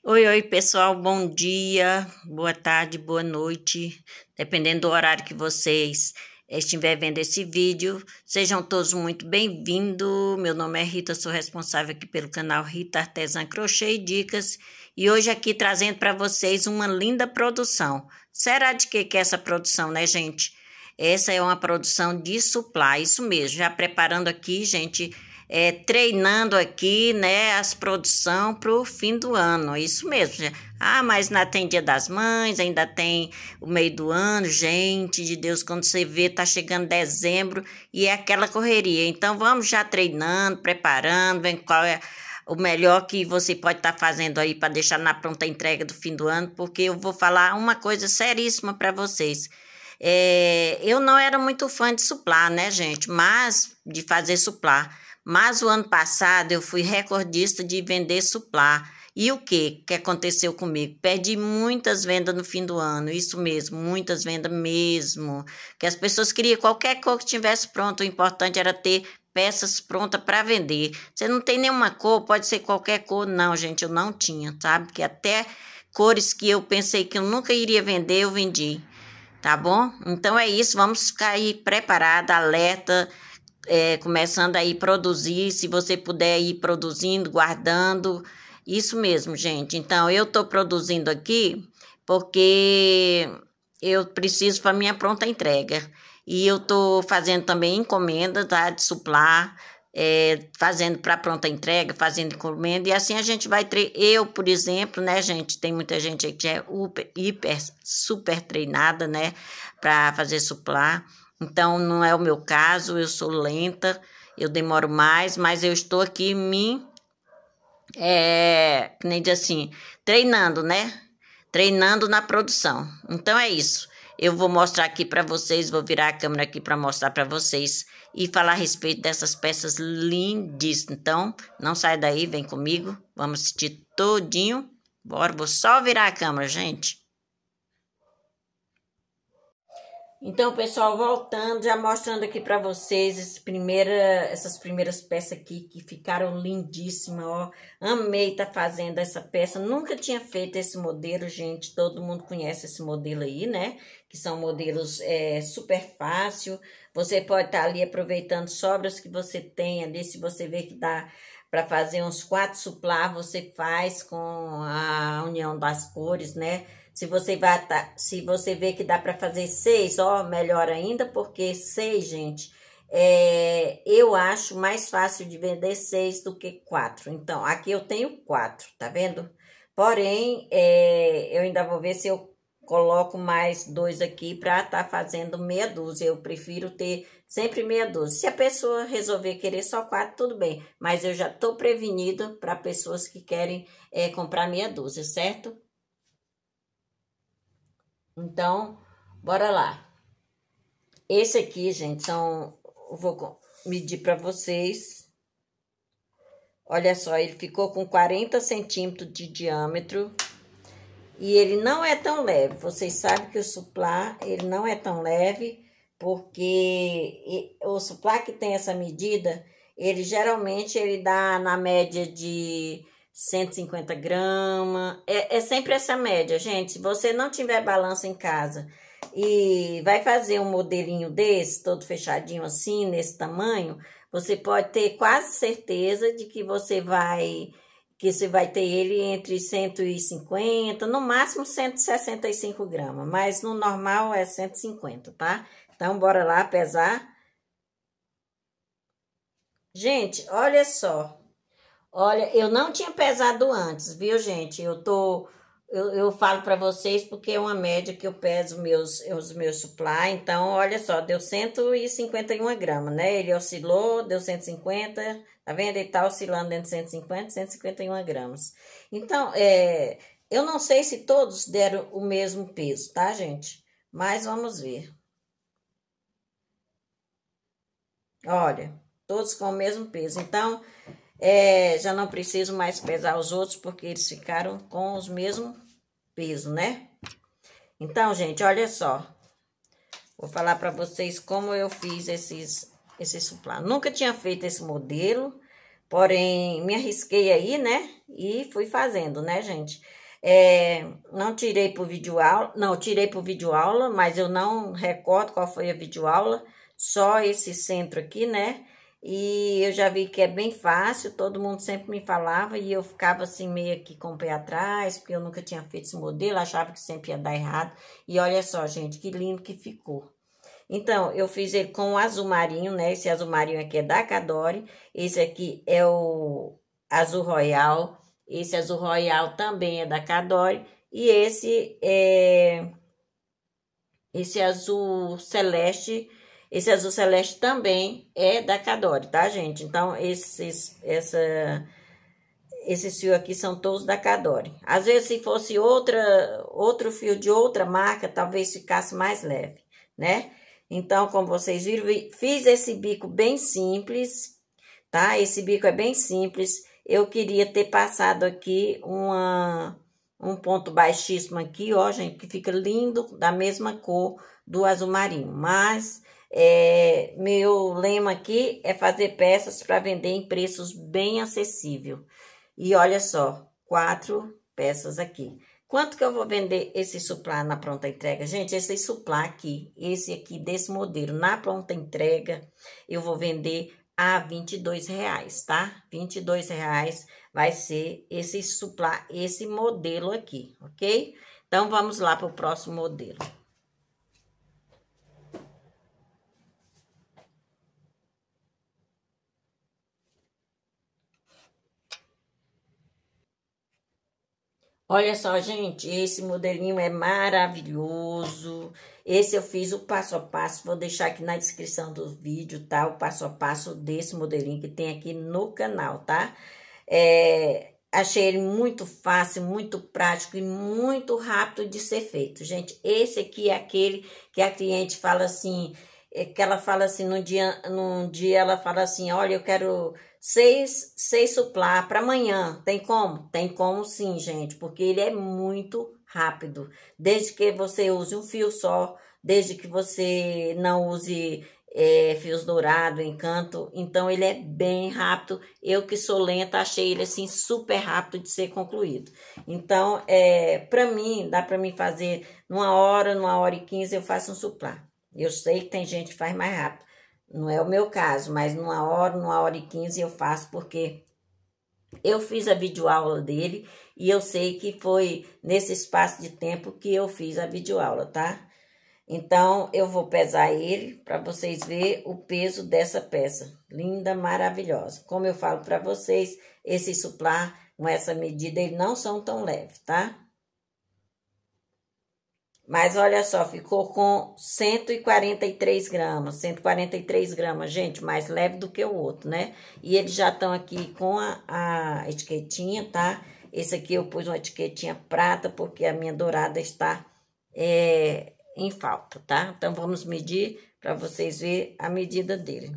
Oi, oi, pessoal, bom dia, boa tarde, boa noite, dependendo do horário que vocês estiverem vendo esse vídeo. Sejam todos muito bem-vindos. Meu nome é Rita, sou responsável aqui pelo canal Rita Artesã Crochê e Dicas. E hoje aqui trazendo para vocês uma linda produção. Será de que é essa produção, né, gente? Essa é uma produção de suplá, isso mesmo. Já preparando aqui, gente, treinando aqui, né, as produção para o fim do ano, isso mesmo. Mas ainda tem Dia das Mães, ainda tem o meio do ano, gente de Deus, quando você vê, tá chegando dezembro e é aquela correria. Então, vamos já treinando, preparando, vendo qual é o melhor que você pode estar fazendo aí para deixar na pronta entrega do fim do ano, porque eu vou falar uma coisa seríssima para vocês. Eu não era muito fã de suplá, né, gente? Mas de fazer suplá. Mas o ano passado eu fui recordista de vender suplá. E o que aconteceu comigo? Perdi muitas vendas no fim do ano, isso mesmo, muitas vendas mesmo. Que as pessoas queriam qualquer cor que tivesse pronto, o importante era ter peças prontas para vender. Você não tem nenhuma cor, pode ser qualquer cor. Não, gente, eu não tinha, sabe? Porque até cores que eu pensei que eu nunca iria vender, eu vendi. Tá bom? Então é isso, vamos ficar aí preparada, alerta, começando aí produzir, se você puder ir produzindo, guardando, isso mesmo, gente. Então eu tô produzindo aqui porque eu preciso para minha pronta entrega. E eu tô fazendo também encomenda, tá, de suplá, fazendo para pronta entrega, fazendo encomenda, e assim a gente vai, eu, por exemplo, né, gente, tem muita gente aí que é hiper, super treinada, né, para fazer suplá, então não é o meu caso, eu sou lenta, eu demoro mais, mas eu estou aqui que nem diz assim, treinando, né, treinando na produção, então é isso. Eu vou mostrar aqui para vocês, vou virar a câmera aqui para mostrar para vocês e falar a respeito dessas peças lindíssimas. Então, não sai daí, vem comigo, vamos assistir todinho. Bora, vou só virar a câmera, gente. Então, pessoal, voltando, já mostrando aqui para vocês essas primeiras peças aqui que ficaram lindíssimas, ó. Amei estar fazendo essa peça, nunca tinha feito esse modelo, gente, todo mundo conhece esse modelo aí, né? Que são modelos super fácil, você pode estar ali aproveitando sobras que você tem ali, se você vê que dá para fazer uns 4 suplá, você faz com a união das cores, né? Se você vê que dá para fazer 6, ó, melhor ainda, porque 6, gente, eu acho mais fácil de vender 6 do que 4. Então, aqui eu tenho 4, tá vendo? Porém, eu ainda vou ver se eu coloco mais 2 aqui para estar fazendo meia dúzia. Eu prefiro ter sempre meia dúzia. Se a pessoa resolver querer só 4, tudo bem. Mas eu já tô prevenida para pessoas que querem comprar meia dúzia, certo? Então, bora lá. Esse aqui, gente, eu vou medir para vocês. Olha só, ele ficou com 40 centímetros de diâmetro. E ele não é tão leve. Vocês sabem que o suplá, ele não é tão leve, porque o suplá que tem essa medida, ele geralmente ele dá na média de 150 gramas, é sempre essa média, gente. Se você não tiver balança em casa e vai fazer um modelinho desse, todo fechadinho assim, nesse tamanho, você pode ter quase certeza de que você vai ter ele entre 150, no máximo 165 gramas, mas no normal é 150, tá? Então, bora lá pesar. Gente, olha só. Olha, eu não tinha pesado antes, viu, gente? Eu falo para vocês porque é uma média que eu peso os meus supply. Então, olha só, deu 151 gramas, né? Ele oscilou, deu 150, tá vendo? Ele tá oscilando entre 150 e 151 gramas. Então, eu não sei se todos deram o mesmo peso, tá, gente? Mas vamos ver. Olha, todos com o mesmo peso. Então, já não preciso mais pesar os outros, porque eles ficaram com os mesmos pesos, né? Então, gente, olha só. Vou falar para vocês como eu fiz esse suplá. Nunca tinha feito esse modelo, Porém, me arrisquei aí, né? E fui fazendo, né, gente? Não tirei por videoaula, não, tirei por videoaula, mas eu não recordo qual foi a videoaula, só esse centro aqui, né? E eu já vi que é bem fácil, todo mundo sempre me falava e eu ficava assim meio aqui com o pé atrás, porque eu nunca tinha feito esse modelo, achava que sempre ia dar errado. E olha só, gente, que lindo que ficou. Então, eu fiz ele com o azul marinho, né? Esse azul marinho aqui é da Cadore. Esse aqui é o azul royal. Esse azul royal também é da Cadore. E esse azul celeste. Esse azul celeste também é da Cadore, tá, gente? Então, esses fios aqui são todos da Cadore. Às vezes, se fosse outro fio de outra marca, talvez ficasse mais leve, né? Então, como vocês viram, fiz esse bico bem simples, tá? Esse bico é bem simples. Eu queria ter passado aqui um ponto baixíssimo aqui, ó, gente, que fica lindo, da mesma cor do azul marinho. Mas, meu lema aqui é fazer peças para vender em preços bem acessíveis. E olha só, 4 peças aqui. Quanto que eu vou vender esse suplá na pronta entrega? Gente, esse suplá aqui, esse aqui desse modelo, na pronta entrega, eu vou vender a R$22, tá? R$22 vai ser esse suplá, esse modelo aqui, ok? Então, vamos lá para o próximo modelo. Olha só, gente, esse modelinho é maravilhoso. Esse eu fiz o passo a passo, vou deixar aqui na descrição do vídeo, tá? O passo a passo desse modelinho que tem aqui no canal, tá? Achei ele muito fácil, muito prático e muito rápido de ser feito. Gente, esse aqui é aquele que a cliente fala assim, que ela fala assim, num dia ela fala assim, olha, eu quero seis suplá para amanhã. Tem como? Tem como sim, gente, porque ele é muito rápido. Desde que você use um fio só, desde que você não use fios dourados, encanto. Então, ele é bem rápido. Eu que sou lenta, achei ele assim super rápido de ser concluído. Então, para mim, dá para mim fazer numa hora e 15 eu faço um suplá. Eu sei que tem gente que faz mais rápido. Não é o meu caso, mas numa hora e 15 eu faço, porque eu fiz a videoaula dele e eu sei que foi nesse espaço de tempo que eu fiz a videoaula, tá? Então, eu vou pesar ele para vocês verem o peso dessa peça. Linda, maravilhosa. Como eu falo para vocês, esse suplá com essa medida, eles não são tão leves, tá? Mas olha só, ficou com 143 gramas. 143 gramas, gente, mais leve do que o outro, né? E eles já estão aqui com a etiquetinha, tá? Esse aqui eu pus uma etiquetinha prata, porque a minha dourada está em falta, tá? Então, vamos medir para vocês verem a medida dele.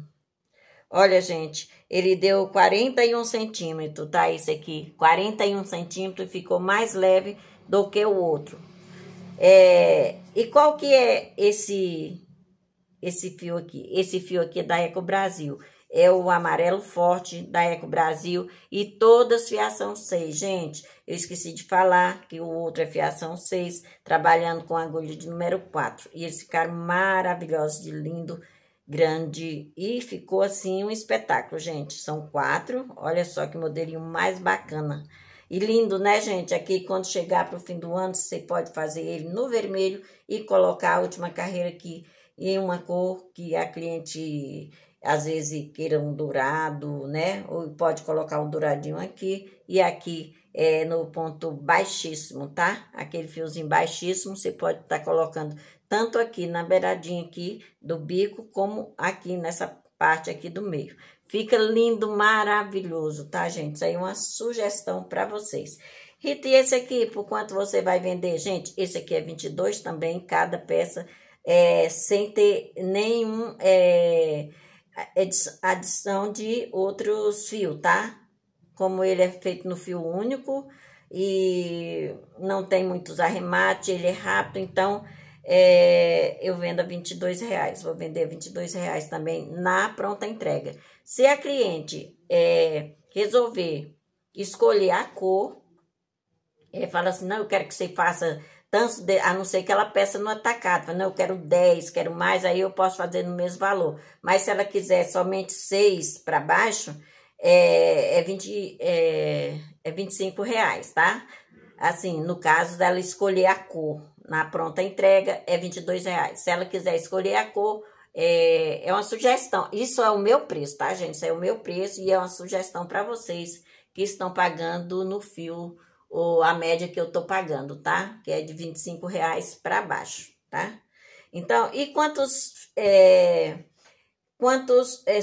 Olha, gente, ele deu 41 centímetros, tá? Esse aqui, 41 centímetros, e ficou mais leve do que o outro. E qual que é esse fio aqui? Esse fio aqui é da Eco Brasil. É o amarelo forte da Eco Brasil e todas fiação 6. Gente, eu esqueci de falar que o outro é fiação 6, trabalhando com agulha de número 4. E eles ficaram maravilhosos, de lindo, grande. E ficou assim um espetáculo, gente. São 4. Olha só que modelinho mais bacana. E lindo, né, gente? Aqui, quando chegar para o fim do ano, você pode fazer ele no vermelho e colocar a última carreira aqui em uma cor que a cliente, às vezes, queira um dourado, né? Ou pode colocar um douradinho aqui e aqui no ponto baixíssimo, tá? Aquele fiozinho baixíssimo, você pode estar colocando tanto aqui na beiradinha aqui do bico, como aqui nessa parte aqui do meio. Fica lindo, maravilhoso, tá, gente? Isso aí é uma sugestão para vocês. Rita, e esse aqui, por quanto você vai vender? Gente, esse aqui é 22 também, cada peça, sem ter nenhum adição de outros fios, tá? Como ele é feito no fio único e não tem muitos arremates, ele é rápido, então eu vendo a R$ 22. Vou vender R$ 22 também na pronta entrega. Se a cliente resolver escolher a cor, fala assim, não, eu quero que você faça tanto, a não ser que ela peça no atacado. Fala, não, eu quero 10, quero mais, aí eu posso fazer no mesmo valor. Mas se ela quiser somente 6 para baixo, é R$ 25, tá? Assim, no caso dela escolher a cor, na pronta entrega é R$ 22. Se ela quiser escolher a cor, é uma sugestão. Isso é o meu preço, tá, gente? Isso é o meu preço e é uma sugestão para vocês que estão pagando no fio, ou a média que eu tô pagando, tá? Que é de R$ 25 para baixo, tá? Então, e quantos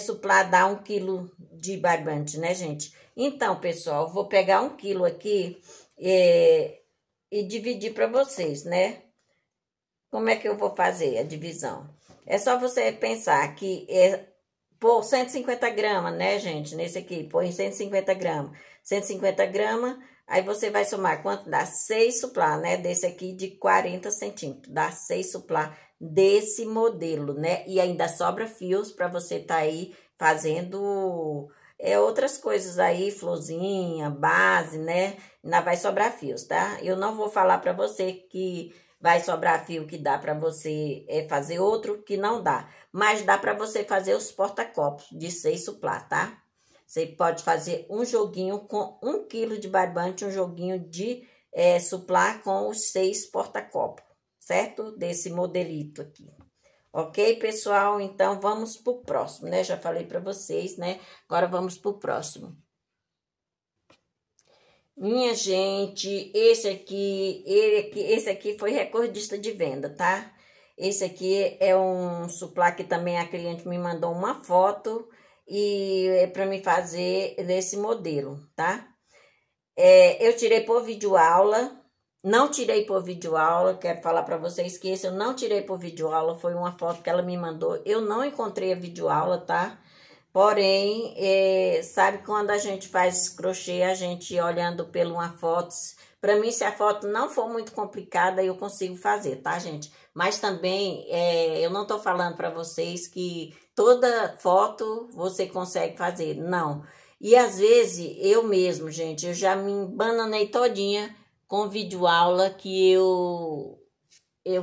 suplá dá 1 quilo de barbante, né, gente? Então, pessoal, vou pegar 1 quilo aqui e dividir para vocês, né? Como é que eu vou fazer a divisão? É só você pensar que por 150 gramas, né, gente? Nesse aqui, põe 150 gramas. 150 gramas, aí você vai somar quanto? Dá 6 suplá, né? Desse aqui de 40 centímetros. Dá 6 suplá desse modelo, né? E ainda sobra fios para você tá aí fazendo outras coisas aí, florzinha, base, né? Ainda vai sobrar fios, tá? Eu não vou falar para você que vai sobrar fio que dá para você fazer outro que não dá. Mas dá para você fazer os porta-copos de 6 suplá, tá? Você pode fazer um joguinho com 1 quilo de barbante, um joguinho de suplá com os 6 porta-copos, certo? Desse modelito aqui. Ok, pessoal? Então, vamos pro próximo, né? Já falei para vocês, né? Agora, vamos pro próximo. Minha gente, esse aqui foi recordista de venda, tá? Esse aqui é um suplá que também a cliente me mandou uma foto e é para me fazer desse modelo, tá? Eu tirei por videoaula, não tirei por videoaula, quero falar para vocês que esse eu não tirei por videoaula, foi uma foto que ela me mandou, eu não encontrei a videoaula, tá? Porém, sabe quando a gente faz crochê, a gente olhando por uma foto, para mim se a foto não for muito complicada, eu consigo fazer, tá, gente? Mas também, eu não tô falando para vocês que toda foto você consegue fazer, não. E às vezes, eu mesmo, gente, eu já me embananei todinha com videoaula que eu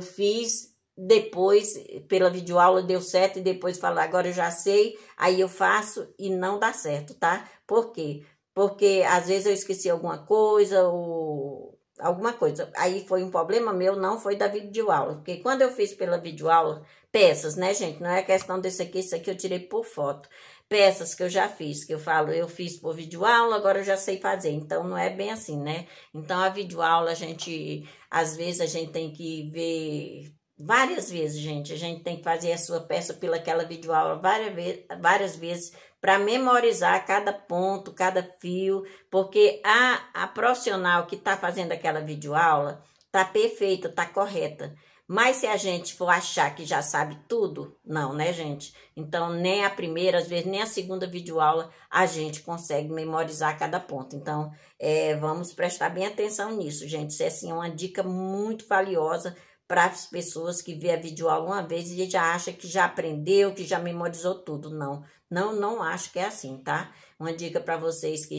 fiz. Depois, pela videoaula deu certo e depois falar, agora eu já sei, aí eu faço e não dá certo, tá? Por quê? Porque às vezes eu esqueci alguma coisa ou alguma coisa. Aí foi um problema meu, não foi da videoaula. Porque quando eu fiz pela videoaula, peças, né, gente? Não é questão desse aqui, isso aqui eu tirei por foto. Peças que eu já fiz, que eu falo, eu fiz por videoaula, agora eu já sei fazer. Então, não é bem assim, né? Então, a videoaula, às vezes a gente tem que ver várias vezes, gente. A gente tem que fazer a sua peça pelaquela videoaula várias vezes para memorizar cada ponto, cada fio, porque a profissional que está fazendo aquela videoaula tá perfeita, tá correta. Mas se a gente for achar que já sabe tudo, não, né, gente? Então, nem a primeira, às vezes, nem a segunda videoaula a gente consegue memorizar cada ponto. Então, vamos prestar bem atenção nisso, gente. Isso é, assim, uma dica muito valiosa para as pessoas que vê a videoaula uma vez e já acha que já aprendeu, que já memorizou tudo. Não acho que é assim, tá? Uma dica para vocês que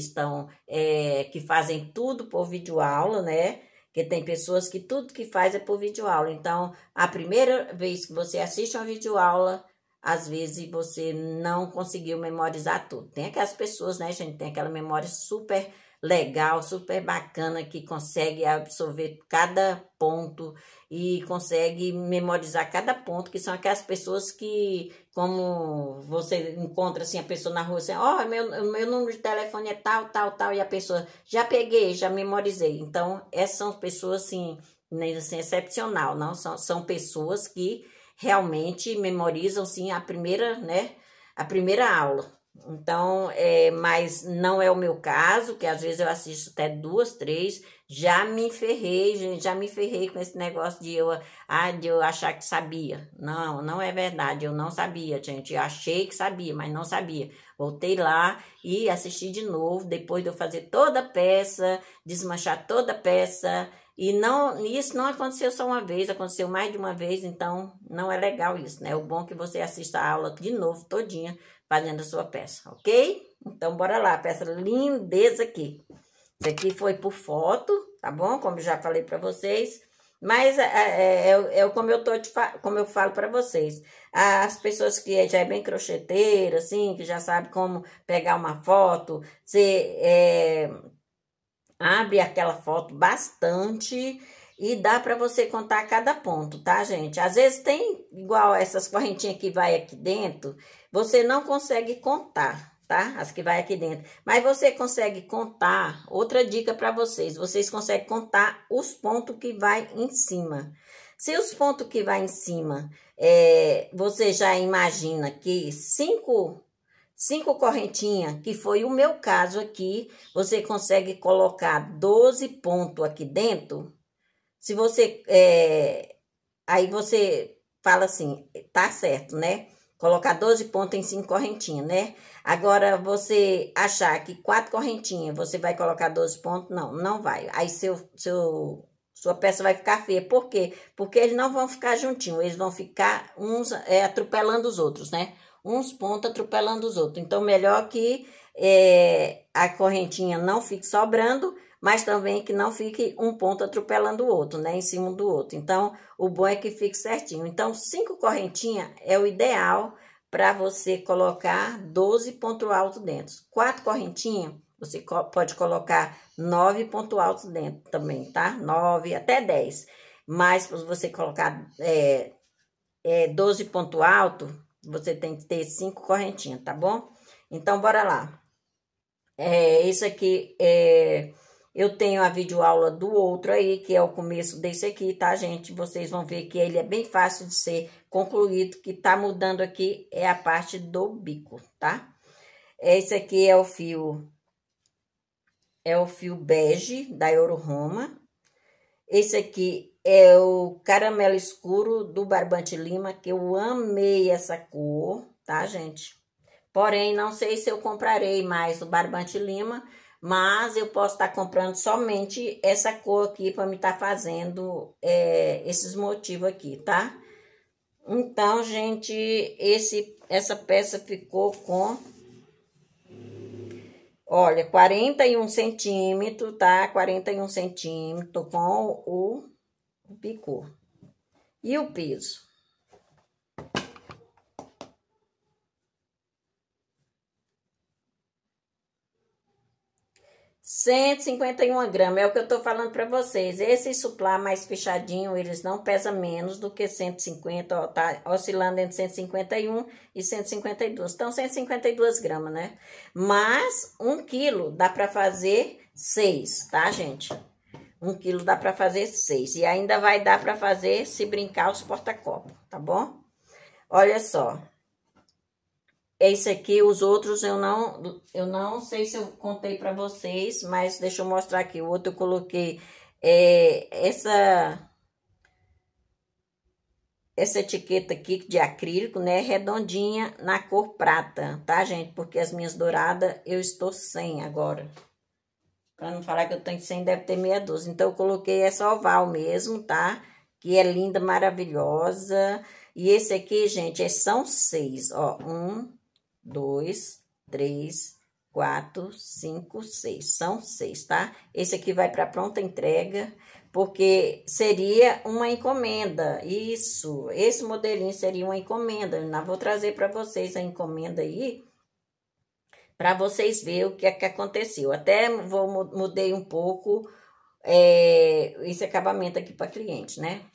que fazem tudo por videoaula, né? Porque tem pessoas que tudo que faz é por videoaula. Então, a primeira vez que você assiste uma videoaula, às vezes você não conseguiu memorizar tudo. Tem aquelas pessoas, né, gente? Tem aquela memória super legal, super bacana, que consegue absorver cada ponto e consegue memorizar cada ponto, que são aquelas pessoas que, como você encontra assim a pessoa na rua, assim, meu número de telefone é tal, tal, tal, e a pessoa, já peguei, já memorizei. Então, essas são pessoas, assim, assim excepcional, não? São pessoas que realmente memorizam, sim, a primeira, né, a primeira aula. Então, mas não é o meu caso, que às vezes eu assisto até 2, 3, Já me ferrei, gente, já me ferrei com esse negócio de eu achar que sabia. Não, não é verdade, eu não sabia, gente. Eu achei que sabia, mas não sabia. Voltei lá e assisti de novo, depois de eu fazer toda a peça, desmanchar toda a peça. E não, isso não aconteceu só uma vez, aconteceu mais de uma vez, então não é legal isso, né? O bom é que você assista a aula de novo, todinha, fazendo a sua peça, ok? Então, bora lá, peça lindeza aqui. Isso aqui foi por foto, tá bom? Como eu já falei para vocês. Mas como eu falo para vocês. As pessoas que já é bem crocheteira, assim, que já sabe como pegar uma foto, você abre aquela foto bastante e dá para você contar cada ponto, tá, gente? Às vezes tem, igual essas correntinhas que vai aqui dentro, você não consegue contar, tá? As que vai aqui dentro. Mas você consegue contar, outra dica para vocês conseguem contar os pontos que vai em cima. Se os pontos que vai em cima, você já imagina que cinco correntinhas, que foi o meu caso aqui, você consegue colocar 12 pontos aqui dentro. Se você, aí você fala assim, tá certo, né? Colocar 12 pontos em 5 correntinhas, né? Agora, você achar que 4 correntinhas, você vai colocar 12 pontos, não, não vai. Aí, sua peça vai ficar feia. Por quê? Porque eles não vão ficar juntinhos, eles vão ficar uns atropelando os outros, né? Uns pontos atropelando os outros. Então, melhor que a correntinha não fique sobrando, mas também que não fique um ponto atropelando o outro, né? Em cima do outro. Então, o bom é que fique certinho. Então, 5 correntinhas é o ideal para você colocar 12 pontos altos dentro. 4 correntinhas, você pode colocar 9 pontos altos dentro também, tá? 9 até 10. Mas, se você colocar 12 pontos altos, você tem que ter 5 correntinhas, tá bom? Então, bora lá. Isso aqui eu tenho a videoaula do outro aí, que é o começo desse aqui, tá, gente? Vocês vão ver que ele é bem fácil de ser concluído, que tá mudando aqui é a parte do bico, tá? Esse aqui é o fio bege da Euro Roma. Esse aqui é o caramelo escuro do Barbante Lima, que eu amei essa cor, tá, gente? Porém, não sei se eu comprarei mais o Barbante Lima, mas eu posso estar comprando somente essa cor aqui para me estar fazendo esses motivos aqui, tá? Então, gente, essa peça ficou com, olha, 41 centímetros, tá? 41 centímetros com o picô. E o piso? 151 gramas, é o que eu tô falando para vocês. Esse suplá mais fechadinho, eles não pesam menos do que 150, ó, tá oscilando entre 151 e 152. Então, 152 gramas, né? Mas 1 quilo dá para fazer 6, tá, gente? 1 quilo dá para fazer 6. E ainda vai dar para fazer, se brincar, os porta-copos, tá bom? Olha só. Esse aqui, os outros eu não sei se eu contei para vocês, mas deixa eu mostrar aqui. O outro eu coloquei essa etiqueta aqui de acrílico, né, redondinha na cor prata, tá, gente? Porque as minhas douradas eu estou sem agora. Para não falar que eu tenho 100, deve ter meia dúzia. Então, eu coloquei essa oval mesmo, tá? Que é linda, maravilhosa. E esse aqui, gente, são 6, ó. 1, 2, 3, 4, 5, 6. São 6, tá? Esse aqui vai para pronta entrega, porque seria uma encomenda. Isso, esse modelinho seria uma encomenda. Eu vou trazer para vocês a encomenda aí, para vocês verem o que é que aconteceu. Até mudei um pouco esse acabamento aqui para cliente, né?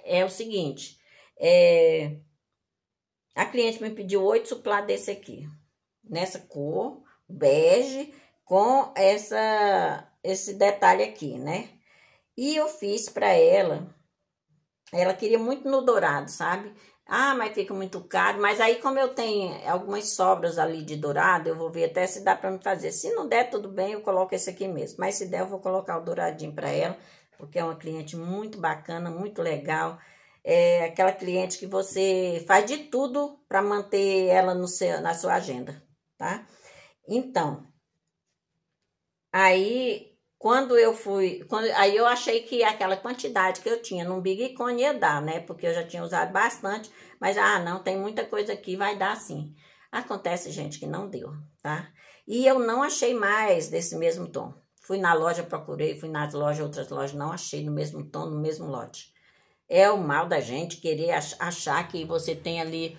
É o seguinte, a cliente me pediu 8 suplá desse aqui, nessa cor, bege, com esse detalhe aqui, né? E eu fiz para ela queria muito no dourado, sabe? Ah, mas fica muito caro. Mas aí, como eu tenho algumas sobras ali de dourado, eu vou ver até se dá para me fazer. Se não der, tudo bem, eu coloco esse aqui mesmo. Mas se der, eu vou colocar o douradinho para ela, porque é uma cliente muito bacana, muito legal. É aquela cliente que você faz de tudo para manter ela na sua agenda, tá? Então, aí aí eu achei que aquela quantidade que eu tinha no Big Cone ia dar, né? Porque eu já tinha usado bastante, mas não, tem muita coisa aqui, vai dar sim. Acontece, gente, que não deu, tá? E eu não achei mais desse mesmo tom. Fui na loja, procurei, fui nas lojas, outras lojas, não achei no mesmo tom, no mesmo lote. É o mal da gente querer achar que você tem ali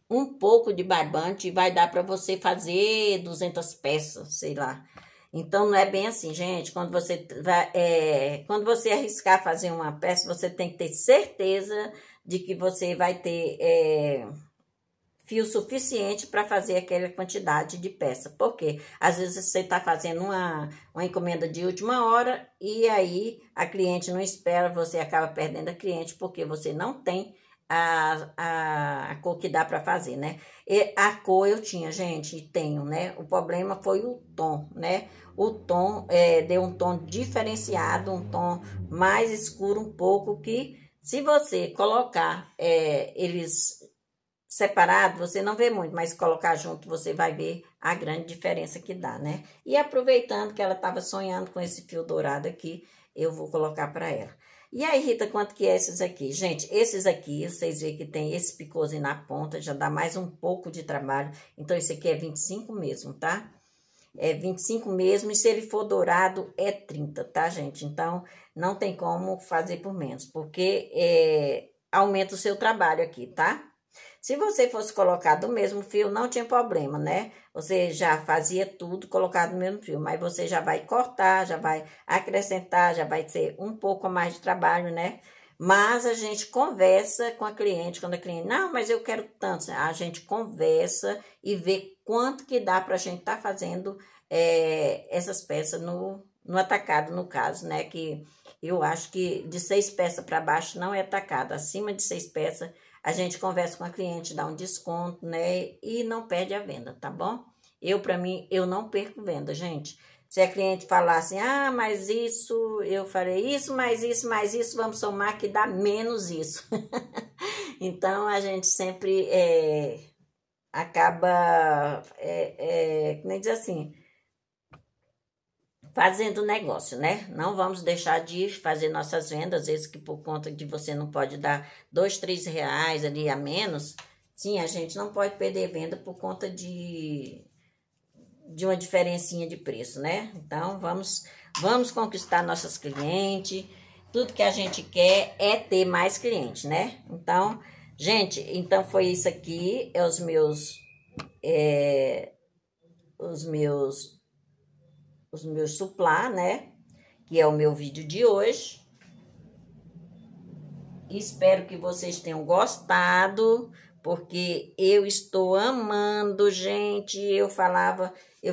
um pouco de barbante e vai dar para você fazer 200 peças, sei lá. Então, não é bem assim, gente. Quando você arriscar fazer uma peça, você tem que ter certeza de que você vai ter fio suficiente para fazer aquela quantidade de peça. Por quê? Às vezes você está fazendo uma encomenda de última hora e aí a cliente não espera, você acaba perdendo a cliente porque você não tem a cor que dá para fazer, né? E a cor eu tinha, gente, e tenho, né? O problema foi o tom, né? O tom deu um tom diferenciado, um tom mais escuro um pouco, que se você colocar eles separados, você não vê muito, mas colocar junto você vai ver a grande diferença que dá, né? E aproveitando que ela estava sonhando com esse fio dourado aqui, eu vou colocar para ela. E aí, Rita, quanto que é esses aqui? Gente, esses aqui, vocês veem que tem esse picôzinho na ponta, já dá mais um pouco de trabalho. Então, esse aqui é 25 mesmo, tá? É 25 mesmo, e se ele for dourado, é 30, tá, gente? Então, não tem como fazer por menos, porque aumenta o seu trabalho aqui, tá? Se você fosse colocar do mesmo fio, não tinha problema, né? Você já fazia tudo colocado no mesmo fio, mas você já vai cortar, já vai acrescentar, já vai ter um pouco a mais de trabalho, né? Mas a gente conversa com a cliente, quando a cliente, não, mas eu quero tanto. A gente conversa e vê quanto que dá pra gente estar fazendo essas peças no atacado, no caso, né? Que eu acho que de 6 peças para baixo não é atacado, acima de 6 peças a gente conversa com a cliente, dá um desconto, né? E não perde a venda, tá bom? Para mim, eu não perco venda, gente. Se a cliente falar assim, ah, mas isso, eu falei isso, mais isso, vamos somar que dá menos isso. Então, a gente sempre acaba, como diz assim, fazendo negócio, né? Não vamos deixar de fazer nossas vendas, às vezes que por conta de você não pode dar 2, 3 reais ali a menos. Sim, a gente não pode perder venda por conta de uma diferencinha de preço, né? Então, vamos conquistar nossas clientes. Tudo que a gente quer é ter mais clientes, né? Então, gente, então foi isso aqui, os meus suplá, né? Que é o meu vídeo de hoje. Espero que vocês tenham gostado, porque eu estou amando, gente. Eu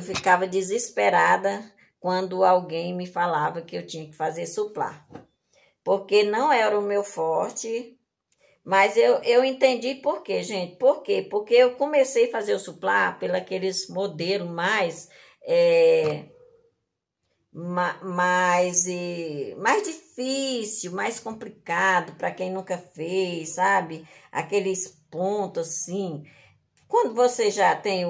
ficava desesperada quando alguém me falava que eu tinha que fazer suplá, porque não era o meu forte. Mas eu entendi por quê, gente. Por quê? Porque eu comecei a fazer o suplá pelos modelos mais mais difícil, mais complicado para quem nunca fez, sabe? Aqueles pontos assim. Quando você já tem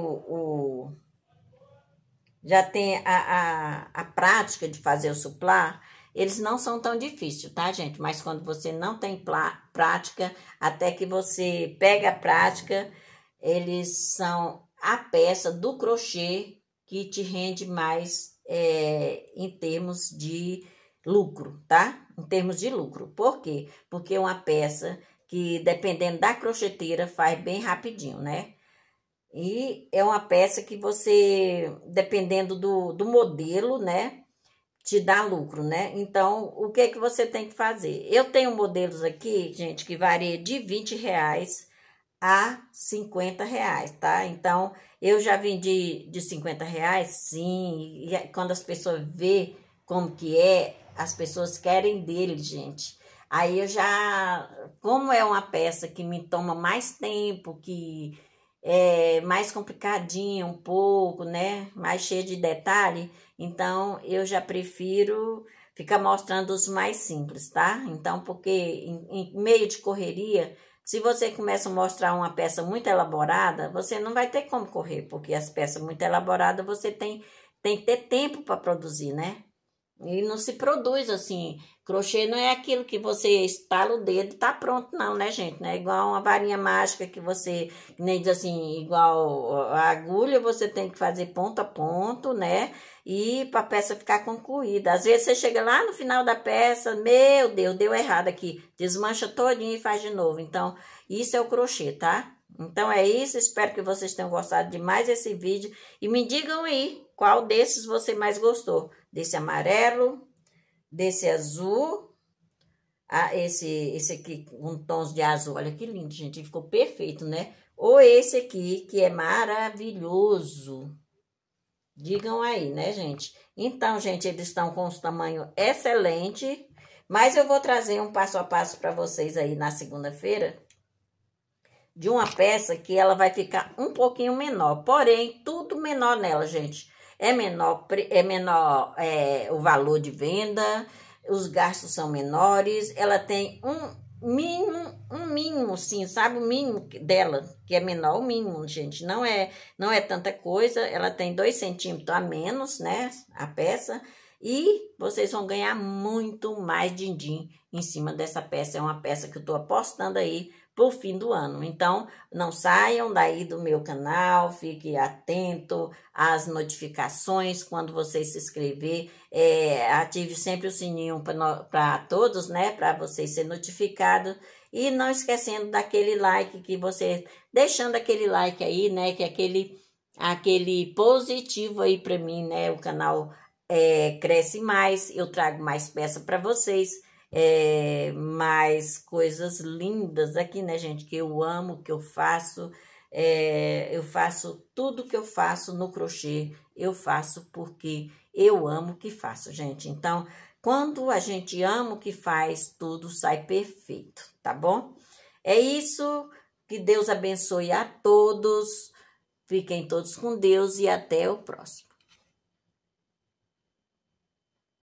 já tem a prática de fazer o suplá, eles não são tão difíceis, tá, gente? Mas quando você não tem prática, até que você pega a prática, eles são a peça do crochê que te rende mais em termos de lucro, tá? Em termos de lucro. Por quê? Porque é uma peça que, dependendo da crocheteira, faz bem rapidinho, né? E é uma peça que você, dependendo do modelo, né, te dá lucro, né? Então, o que você tem que fazer? Eu tenho modelos aqui, gente, que varia de 20 reais a 50 reais, tá? Então, eu já vendi de 50 reais, sim. E quando as pessoas vê como que as pessoas querem dele, gente. Aí eu já, como é uma peça que me toma mais tempo, que é mais complicadinha um pouco, né? Mais cheia de detalhe, então eu já prefiro ficar mostrando os mais simples, tá? Então, porque em meio de correria, se você começa a mostrar uma peça muito elaborada, você não vai ter como correr, porque as peças muito elaboradas você tem que ter tempo para produzir, né? E não se produz assim. Crochê não é aquilo que você estala o dedo e tá pronto, não, né, gente? Não é igual uma varinha mágica que você, que nem diz assim, igual a agulha, você tem que fazer ponto a ponto, né? E para a peça ficar concluída. Às vezes você chega lá no final da peça, meu Deus, deu errado aqui. Desmancha todinho e faz de novo. Então, isso é o crochê, tá? Então é isso, espero que vocês tenham gostado de mais esse vídeo. E me digam aí qual desses você mais gostou. Desse amarelo, desse azul, esse aqui com tons de azul. Olha que lindo, gente, ficou perfeito, né? Ou esse aqui, que é maravilhoso. Digam aí, né, gente? Então, gente, eles estão com os tamanhos excelentes. Mas eu vou trazer um passo a passo para vocês aí na segunda-feira de uma peça que ela vai ficar um pouquinho menor, porém, tudo menor nela, gente. É menor o valor de venda, os gastos são menores, ela tem um mínimo, sim, sabe? O mínimo dela, que é menor, o mínimo, gente. Não é tanta coisa, ela tem 2 centímetros a menos, né? A peça. E vocês vão ganhar muito mais din-din em cima dessa peça. É uma peça que eu tô apostando aí pro fim do ano. Então, não saiam daí do meu canal, fique atento às notificações quando você se inscrever. Ative sempre o sininho para todos, né? Para você ser notificado. E não esquecendo daquele like que você... Deixando aquele like aí, né? Que é aquele positivo aí para mim, né? O canal cresce mais, eu trago mais peça para vocês. Mais coisas lindas aqui, né, gente? Que eu amo, que eu faço. Eu faço tudo que eu faço no crochê, eu faço porque eu amo o que faço, gente. Então, quando a gente ama o que faz, tudo sai perfeito, tá bom? É isso, que Deus abençoe a todos, fiquem todos com Deus e até o próximo.